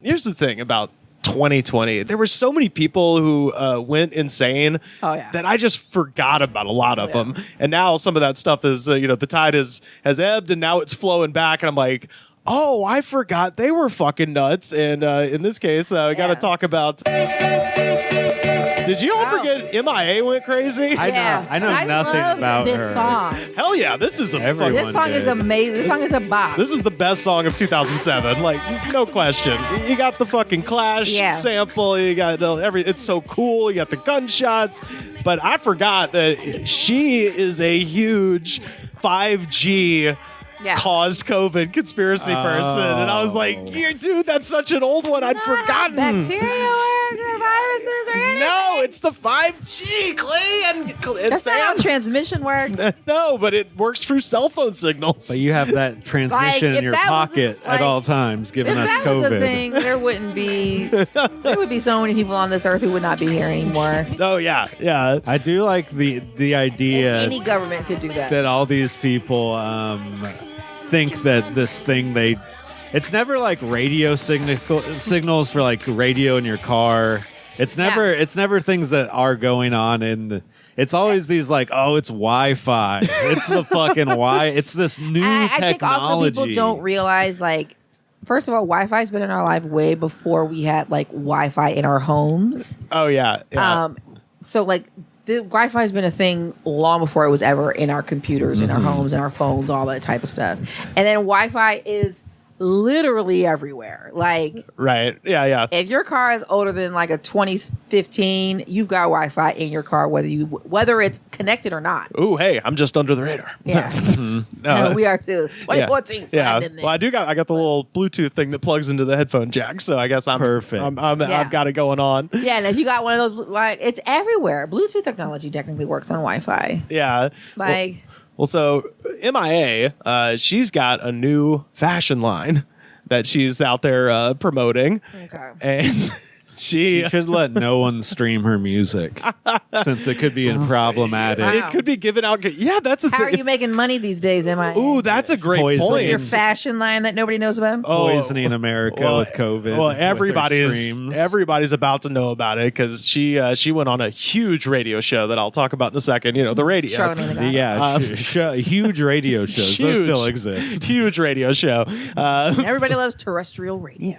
Here's the thing about 2020. There were so many people who went insane that I just forgot about a lot of them. And now some of that stuff is, the tide has ebbed and now it's flowing back. And I'm like, oh, I forgot they were fucking nuts. And in this case, we got to talk about... Did you all forget M.I.A. went crazy? I know nothing about this song. Hell yeah, this is This song is amazing. This song is a bop. This is the best song of 2007, like no question. You got the fucking Clash sample. You got it's so cool. You got the gunshots, but I forgot that she is a huge 5G. Caused COVID conspiracy person. And I was like, dude, that's such an old one. I'd forgotten. Bacteria or viruses or anything. No, it's the 5G, Klee. And that's not how transmission works. No, but it works through cell phone signals. But you have that transmission in your pocket at all times, giving us COVID. If that was a thing, there would be so many people on this earth who would not be here anymore. Oh, yeah. I do like the idea. Any government could do that. That all these people... think that this thing it's never like radio signals for like radio in your car. It's never things that are going on it's always these like, oh, it's Wi-Fi. It's the fucking it's this new technology. I think also people don't realize, like, first of all, Wi-Fi's been in our life way before we had like Wi-Fi in our homes. Oh yeah. So like the Wi-Fi has been a thing long before it was ever in our computers, in our homes, in our phones, all that type of stuff. And then Wi-Fi is literally everywhere. Like, right. Yeah. If your car is older than like a 2015, you've got Wi-Fi in your car, whether it's connected or not. Ooh, hey, I'm just under the radar. Yeah. No, we are too. 2014. Yeah. In there. Well, I got the little Bluetooth thing that plugs into the headphone jack, so I guess I'm perfect. I've got it going on. Yeah, and if you got one of those, like, it's everywhere. Bluetooth technology technically works on Wi-Fi. Yeah. Like. Well, so M.I.A., she's got a new fashion line that she's out there promoting. Okay. And she should let no one stream her music since it could be problematic. Wow. It could be given out. Yeah, that's a thing. How are you making money these days, M.I.A.? Ooh, that's a great point. Your fashion line that nobody knows about? Poisoning America with COVID. Well, everybody's about to know about it because she went on a huge radio show that I'll talk about in a second. The radio. Huge radio shows. Those still exist. Huge radio show. Everybody loves terrestrial radio.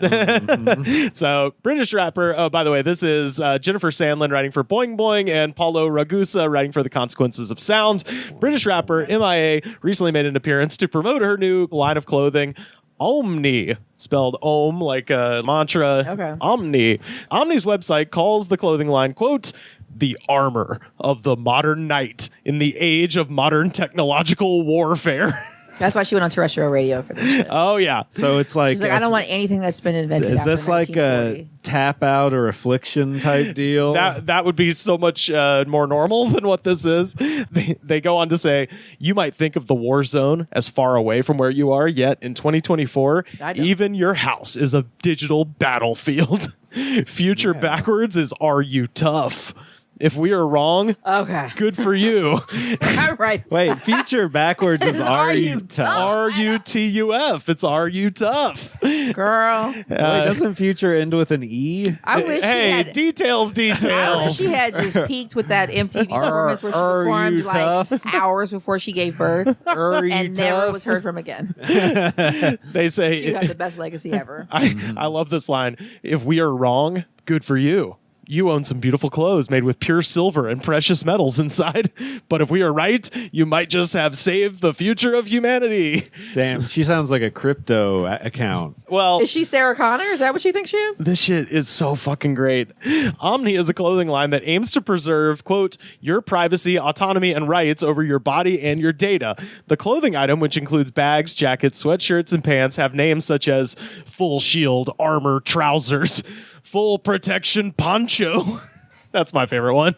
So, British rapper. Oh, by the way, this is Jennifer Sandlin writing for Boing Boing and Paolo Ragusa writing for The Consequences of Sounds. British rapper M.I.A. recently made an appearance to promote her new line of clothing, Ohmni, spelled Om like a mantra. Okay. Ohmni. Ohmni's website calls the clothing line, quote, the armor of the modern knight in the age of modern technological warfare. That's why she went on terrestrial radio for this shit. Oh, yeah. So it's like... She's like, I don't want anything that's been invented Is this like a tap out or affliction type deal? That would be so much more normal than what this is. They go on to say, you might think of the war zone as far away from where you are, yet in 2024, even your house is a digital battlefield. Future backwards is, are you tough? If we are wrong, good for you. All right. Wait, future backwards is are you tough? R-U-T-U-F. It's are you tough? Girl. Wait, doesn't future end with an E? I wish details. I wish she had just peaked with that MTV performance where she performed like hours before she gave birth and never was heard from again. They say she got the best legacy ever. I love this line. If we are wrong, good for you. You own some beautiful clothes made with pure silver and precious metals inside. But if we are right, you might just have saved the future of humanity. Damn, she sounds like a crypto account. Well, is she Sarah Connor? Is that what she thinks she is? This shit is so fucking great. Ohmni is a clothing line that aims to preserve, quote, your privacy, autonomy, and rights over your body and your data. The clothing item, which includes bags, jackets, sweatshirts, and pants, have names such as full shield, armor, trousers, full protection poncho. That's my favorite one.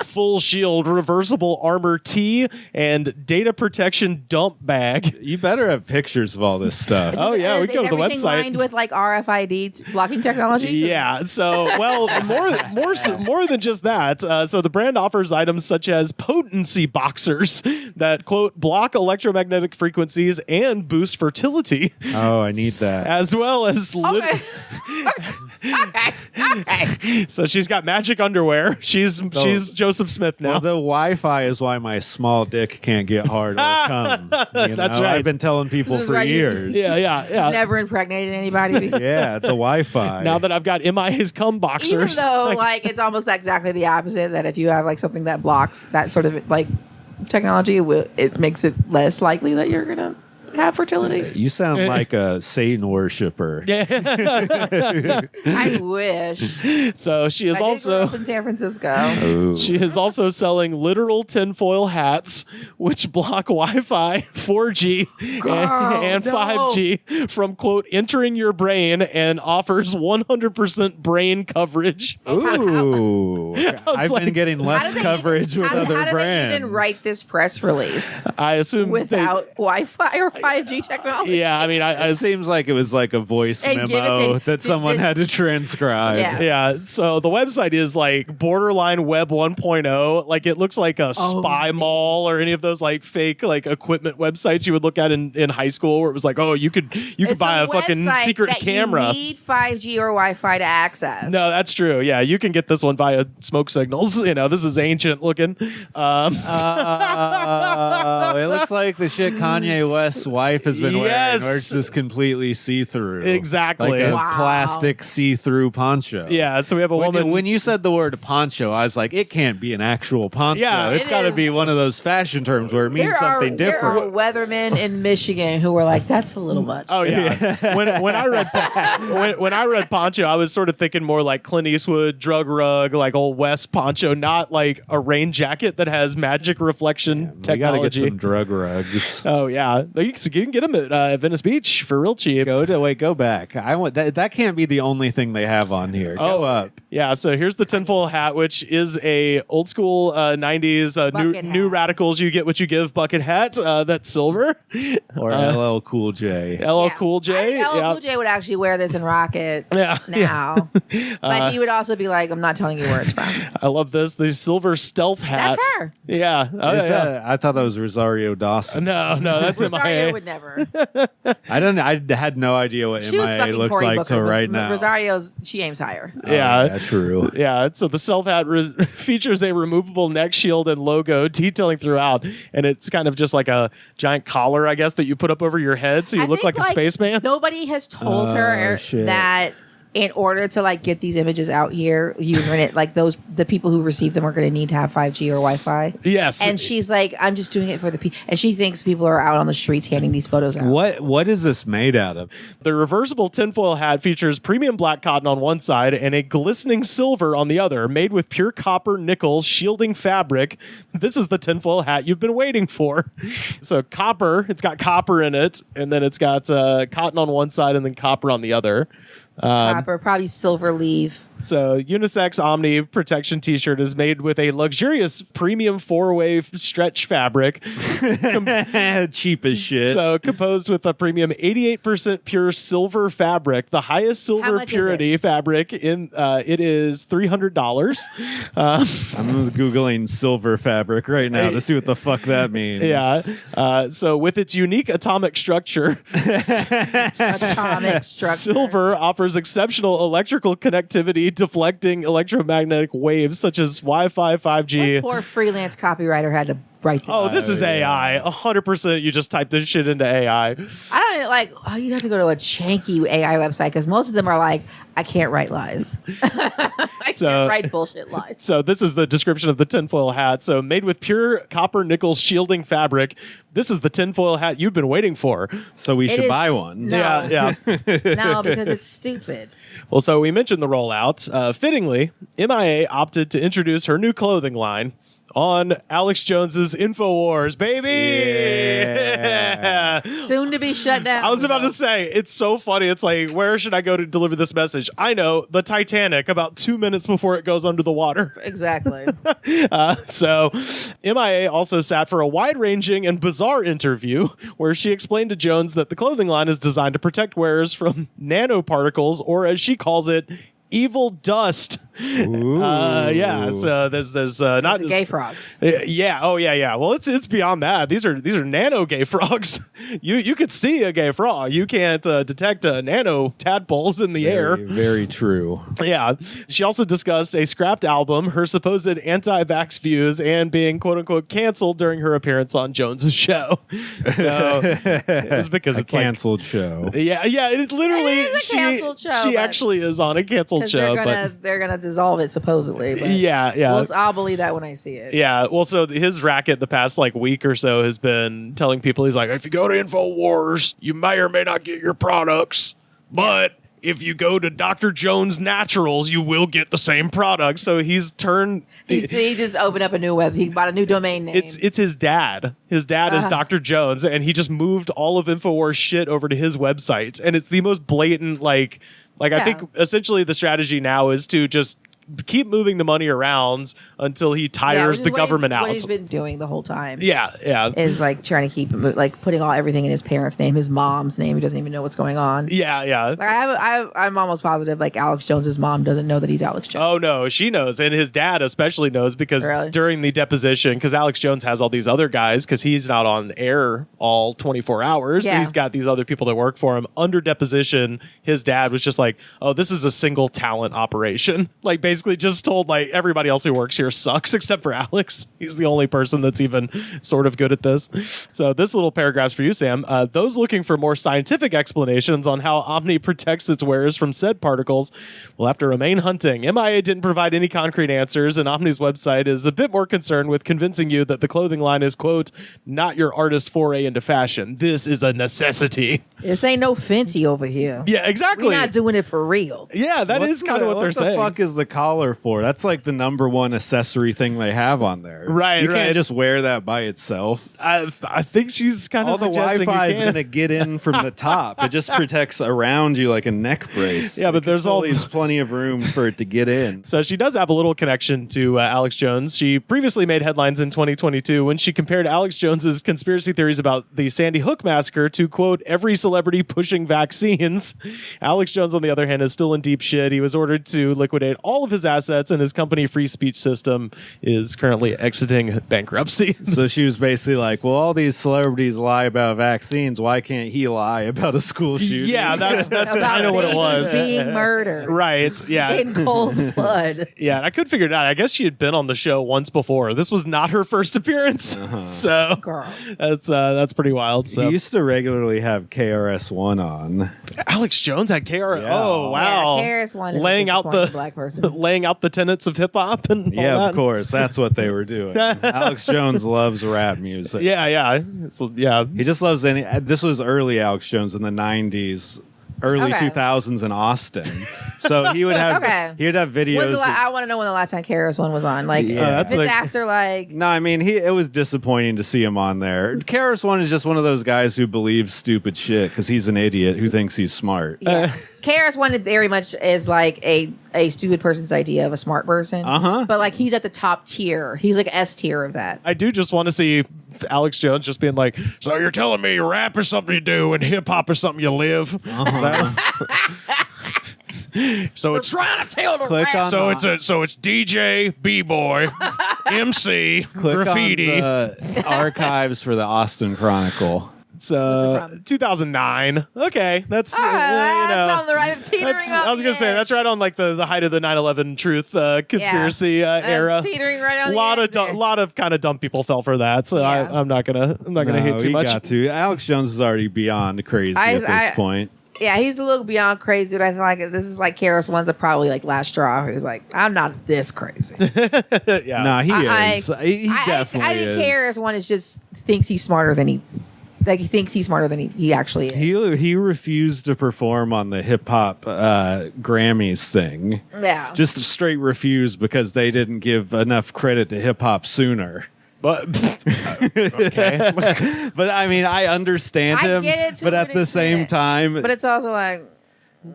full shield, reversible armor tee, and data protection dump bag. You better have pictures of all this stuff. Oh yeah, we go to the everything website. lined with like RFID blocking technology. Yeah. So, well, more than just that. So the brand offers items such as potency boxers that quote block electromagnetic frequencies and boost fertility. Oh, I need that. As well as Okay. So she's got magic underwear. She's Joseph Smith now. Well, the Wi-Fi is why my small dick can't get hard or come. That's right. I've been telling people This is for right. years. Yeah. Never impregnated anybody. Yeah, the Wi-Fi. Now that I've got M.I.A.'s cum boxers. Even though, like, it's almost exactly the opposite. That if you have like something that blocks that sort of like technology, it makes it less likely that you're gonna have fertility. You sound like a Satan worshiper. I wish. So she is I did grow also up in San Francisco. Oh. she is also selling literal tinfoil hats which block Wi-Fi, 4G, and 5G from quote entering your brain and offers 100% brain coverage. Ooh. I've like, been getting less How do they coverage with other how do brands. they even write this press release I assume without Wi-Fi or 5G technology? Yeah, I mean, It seems like it was like a voice And give it memo to- that someone to- had to transcribe. Yeah. Yeah, so the website is like borderline web 1.0. Like it looks like a spy mall or any of those like fake like equipment websites you would look at in high school where it was like, oh, you could It's buy a fucking website secret that camera. You need 5G or Wi-Fi to access. No, that's true. Yeah, you can get this one via smoke signals. You know, this is ancient looking. It looks like the shit Kanye West's wife has been wearing, Yes. where it's just completely see-through. Exactly. Like a Wow. plastic see-through poncho. Yeah, so we have a woman. When you said the word poncho, I was like, it can't be an actual poncho. Yeah, it's it got to is. be one of those fashion terms where it means something There are different. weathermen in Michigan who were like, "That's a little much." Oh yeah. when I read when I read poncho, I was sort of thinking more like Clint Eastwood drug rug, like old West poncho, not like a rain jacket that has magic reflection We got to get technology. some drug rugs. Oh yeah, you can get them at Venice Beach for real cheap. Go back. I want that can't be the only thing they have on here. Go up. Yeah, so here's the tinfoil hat, which is a old school 90s Bucket new hat. radicals you get what you give bucket hat. That's silver. Or LL Cool J. LL Yeah. Cool J. LL Cool J would actually wear this and rock it Yeah. now. But he would also be like, "I'm not telling you where it's from." I love this. The silver stealth hat. That's her. Yeah. Oh, Is yeah. that- I thought that was Rosario Dawson. No, that's Rosario M.I.A. would never. I had no idea what She was M.I.A. fucking looked Cory like Booker. till right now. Rosario's, she aims higher. Yeah. True. Yeah, so the stealth hat features a removable neck shield and logo detailing throughout, and it's kind of just like a giant collar, I guess, that you put up over your head, so you I look think, like a spaceman. Nobody has told her shit. that in order to like get these images out here, the people who receive them are going to need to have 5G or Wi-Fi. Yes, And she's like, I'm just doing it for the people. And she thinks people are out on the streets handing these photos out. What is this made out of? the reversible tinfoil hat features premium black cotton on one side and a glistening silver on the other, made with pure copper nickel shielding fabric. This is the tinfoil hat you've been waiting for. So copper, it's got copper in it, and then it's got cotton on one side and then copper on the other. Copper, probably silver leaf. So unisex Ohmni protection t-shirt is made with a luxurious premium 4-way stretch fabric. Cheap as shit. So composed with a premium 88% pure silver fabric, the highest silver much is purity fabric in it is $300. I'm Googling silver fabric right now to see what the fuck that means. Yeah. So with its unique atomic structure, Atomic structure. silver offers exceptional electrical connectivity, deflecting electromagnetic waves such as Wi-Fi, 5G. Poor freelance copywriter had to write this. Oh, this is AI. 100%. You just type this shit into AI. I don't like. Oh, you'd have to go to a janky AI website because most of them are like, I can't write lies. I can't write bullshit lies. So this is the description of the tinfoil hat. So made with pure copper nickel shielding fabric. This is the tinfoil hat you've been waiting for. So we should is- buy one. No. Yeah. No, because it's stupid. Well, so we mentioned the rollout. Fittingly, M.I.A. opted to introduce her new clothing line, on Alex Jones's InfoWars, baby. Yeah. Soon to be shut down. I was about to say, it's so funny. It's like, where should I go to deliver this message? I know, the Titanic, about 2 minutes before it goes under the water. Exactly. So M.I.A. also sat for a wide-ranging and bizarre interview where she explained to Jones that the clothing line is designed to protect wearers from nanoparticles, or as she calls it, evil dust. Yeah. So there's not the gay frogs. Yeah. Oh yeah. Yeah. Well, it's beyond that. These are nano gay frogs. You could see a gay frog. You can't detect nano tadpoles in the air. Very true. Yeah. She also discussed a scrapped album, her supposed anti-vax views, and being quote unquote canceled during her appearance on Jones's show. So it was because it's canceled show. Yeah. Yeah. It literally a canceled show, she actually is on a canceled show. They're gonna dissolve it supposedly. But yeah. well, I'll believe that when I see it. Yeah. Well, so his racket the past week or so has been telling people, he's like, if you go to InfoWars, you may or may not get your products, but if you go to Dr. Jones Naturals, you will get the same product. So he's turned. He just opened up a new web. He bought a new domain name. It's his dad. His dad is Dr. Jones, and he just moved all of InfoWars shit over to his website. And it's the most blatant, I think essentially the strategy now is to just keep moving the money around until he tires the government out. What he's been doing the whole time. Yeah. Is trying to keep putting everything in his parents' name, his mom's name. He doesn't even know what's going on. Yeah. I'm almost positive Alex Jones's mom doesn't know that he's Alex Jones. Oh no, she knows, and his dad especially knows because during the deposition, because Alex Jones has all these other guys, because he's not on air all 24 hours. Yeah. He's got these other people that work for him. Under deposition, his dad was just like, "Oh, this is a single talent operation." Basically just told everybody else who works here sucks except for Alex. He's the only person that's even sort of good at this. So this little paragraph's for you, Sam. Those looking for more scientific explanations on how Ohmni protects its wearers from said particles will have to remain hunting. M.I.A. didn't provide any concrete answers, and Ohmni's website is a bit more concerned with convincing you that the clothing line is, quote, not your artist's foray into fashion. This is a necessity. This ain't no Fenty over here. Yeah, exactly. We're not doing it for real. Yeah, that is kind of what they're saying. What the fuck is the collar for? That's the number one accessory thing they have on there. Right, you can't just wear that by itself. I think she's kind of suggesting all the Wi-Fi is going to get in from the top. It just protects around you like a neck brace. Yeah, but there's leaves plenty of room for it to get in. So she does have a little connection to Alex Jones. She previously made headlines in 2022 when she compared Alex Jones's conspiracy theories about the Sandy Hook massacre to, quote, every celebrity pushing vaccines. Alex Jones, on the other hand, is still in deep shit. He was ordered to liquidate all of his assets, and his company Free Speech System is currently exiting bankruptcy. So she was basically like, well, all these celebrities lie about vaccines. Why can't he lie about a school shooting? Yeah, that's kind of what it was. Being murdered. Right, yeah. In cold blood. Yeah, I could figure it out. I guess she had been on the show once before. This was not her first appearance. So girl. That's pretty wild. So. He used to regularly have KRS-One on. Alex Jones had KRS. Yeah. Oh, wow. Yeah, KRS-One is laying out the black person. laying out the tenets of hip hop and all that. Of course, that's what they were doing. Alex Jones loves rap music. Yeah. He just loves any. This was early Alex Jones in the 90s. Early 2000s in Austin, so he would have he would have videos. I want to know when the last time KRS-One was on. That's after No, I mean it was disappointing to see him on there. KRS-One is just one of those guys who believes stupid shit because he's an idiot who thinks he's smart. Yeah. KRS-One very much is a stupid person's idea of a smart person. But he's at the top tier. He's S tier of that. I do just want to see Alex Jones just being like, so you're telling me rap is something you do and hip hop is something you live? So it's trying to tell the rap. So it's DJ, B-boy, MC, graffiti. On the archives for the Austin Chronicle. It's 2009. Okay, that's that's on the right. I was gonna say that's right on the height of the 9/11 truth conspiracy era. Teetering right on lot of kind of dumb people fell for that. So I'm not gonna hit too much. Got to. Alex Jones is already beyond crazy at this point. Yeah, he's a little beyond crazy, but I feel like this is KRS-One's probably last straw. Who's I'm not this crazy. Yeah, no, he is. He definitely I think KRS-One just thinks he's smarter than he Like he thinks he's smarter than he actually is. He refused to perform on the hip hop Grammys thing. Yeah, just straight refused because they didn't give enough credit to hip hop sooner. But okay, but I mean, I understand him. Get it but at the same time, but it's also like,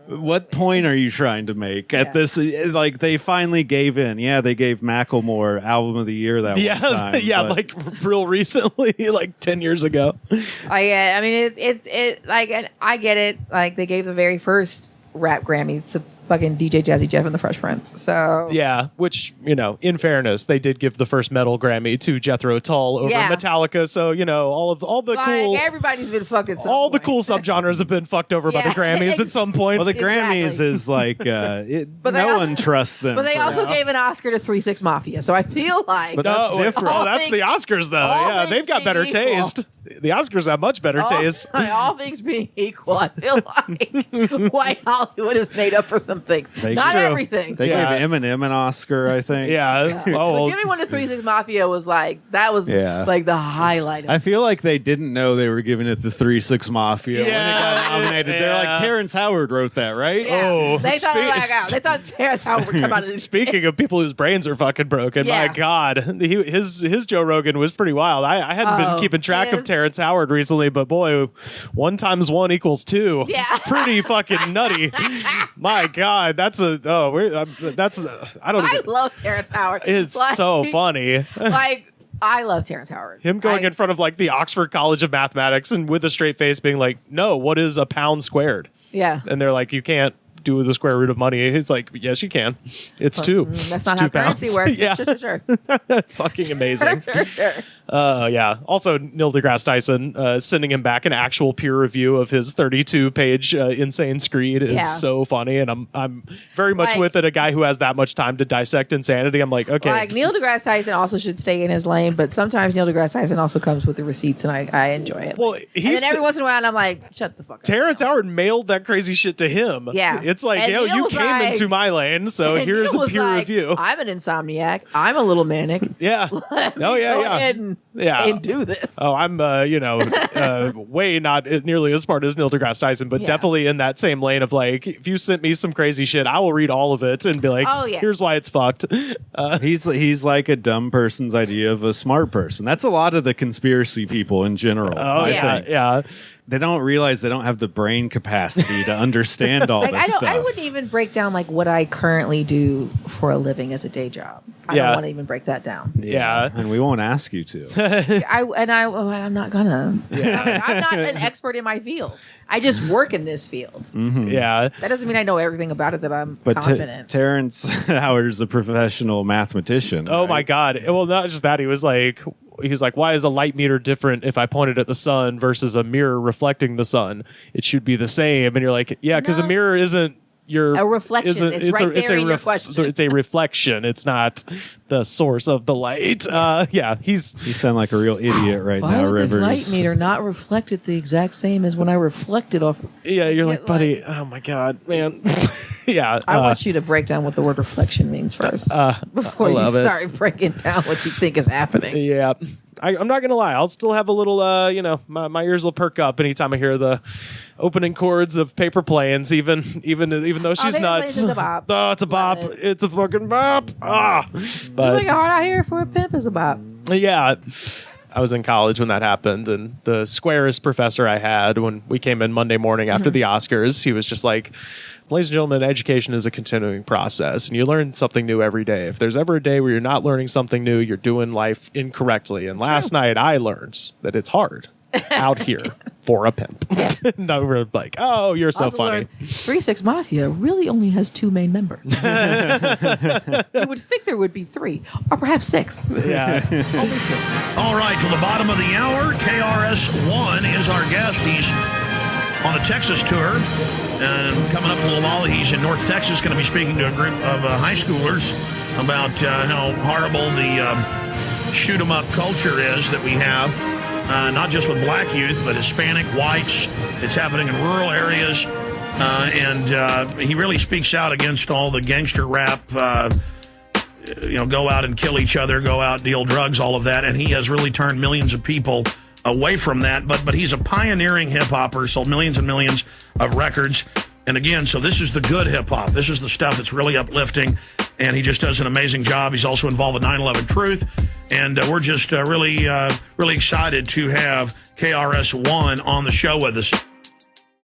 what point are you trying to make at this? Like, they finally gave in. Yeah, they gave Macklemore Album of the Year that one time. Yeah, like real recently, like 10 years ago. I mean, it's like, and I get it. Like, they gave the very first rap Grammy to fucking DJ Jazzy Jeff and the Fresh Prince. So yeah, which, you know, in fairness, they did give the first metal Grammy to Jethro Tull over Metallica. So, you know, all the like, cool, everybody's been fucked at some all point. the cool subgenres have been fucked over by the Grammys at some point. Well, the Grammys is like no one trusts them. But they also gave an Oscar to 3 6 Mafia, so I feel like that's different. Oh, that's the Oscars though. Yeah, they've got better taste. The Oscars have much better taste. All things being equal, I feel like white Hollywood is made up for some things. Not everything. They gave Eminem an Oscar, I think. Yeah. Oh, Give Me One to 3 6 Mafia was like, that was like the highlight. I feel like they didn't know they were giving it to 3 6 Mafia when it got nominated. They're like, Terrence Howard wrote that, right? Yeah. Oh, they thought Terrence Howard would come out of Speaking of people whose brains are fucking broken, my God, his Joe Rogan was pretty wild. I hadn't been keeping track of Terrence Howard recently, but boy, 1 × 1 = 2. Yeah. Pretty fucking nutty. My God, I love Terrence Howard. It's like, so funny. Like, I love Terrence Howard. Him going in front of like the Oxford College of Mathematics and with a straight face being like, no, what is a pound squared? Yeah. And they're like, you can't do the square root of money. He's like, yes, you can. It's 2. That's not how currency works. Yeah. Sure. Fucking amazing. Sure. Yeah. Also, Neil deGrasse Tyson sending him back an actual peer review of his 32-page Insane Screed is so funny, and I'm very much with it. A guy who has that much time to dissect insanity. I'm like, okay. Like, Neil deGrasse Tyson also should stay in his lane, but sometimes Neil deGrasse Tyson also comes with the receipts, and I enjoy it. Well, and then every once in a while, I'm like, shut the fuck up. Terrence Howard mailed that crazy shit to him. Yeah. It's like, yo, you came into my lane, so here's a peer review. I'm an insomniac. I'm a little manic. Yeah. Go ahead and do this. Oh, I'm, way not nearly as smart as Neil deGrasse Tyson, but definitely in that same lane of like, if you sent me some crazy shit, I will read all of it and be like, here's why it's fucked. He's like a dumb person's idea of a smart person. That's a lot of the conspiracy people in general. Oh, yeah. They don't realize they don't have the brain capacity to understand all this stuff. I wouldn't even break down like what I currently do for a living as a day job. I don't want to even break that down. Yeah. And we won't ask you to. I'm not gonna. Yeah. I'm not an expert in my field. I just work in this field. Mm-hmm. Yeah. That doesn't mean I know everything about it, that I'm confident. Terrence Howard is a professional mathematician. Oh, my God. Well, not just that. He was like, why is a light meter different if I point it at the sun versus a mirror reflecting the sun? It should be the same. And you're like, yeah, because a mirror isn't a reflection. Your question. It's a reflection. It's not the source of the light. You sound like a real idiot right now, Rivers. Why would this light meter not reflected the exact same as when I reflected off? Yeah, you're like, buddy. Oh my God, man. Yeah. I want you to break down what the word reflection means first before you start breaking down what you think is happening. Yeah. I'm not gonna lie. I'll still have a little, my ears will perk up anytime I hear the opening chords of Paper Planes, even though she's nuts. It's a bop. Oh, it's a bop. It's a fucking bop. But like hard out here for a pimp is a bop. Yeah. I was in college when that happened, and the squarest professor I had when we came in Monday morning after the Oscars, he was just like, ladies and gentlemen, education is a continuing process, and you learn something new every day. If there's ever a day where you're not learning something new, you're doing life incorrectly. And last night I learned that it's hard out here for a pimp. Yes. No, we're like, oh, you're so funny. 3 6 Mafia really only has 2 main members. You would think there would be 3, or perhaps 6. Yeah. Only 2. All right, to the bottom of the hour, KRS-One is our guest. He's on a Texas tour, and coming up in a little while, he's in North Texas, going to be speaking to a group of high schoolers about how horrible the shoot-'em-up culture is that we have. Not just with black youth, but Hispanic, whites. It's happening in rural areas. And he really speaks out against all the gangster rap, go out and kill each other, go out, deal drugs, all of that. And he has really turned millions of people away from that. But he's a pioneering hip hopper, sold millions and millions of records. And again, so this is the good hip hop. This is the stuff that's really uplifting. And he just does an amazing job. He's also involved with 9/11 Truth. And we're just really excited to have KRS-One on the show with us.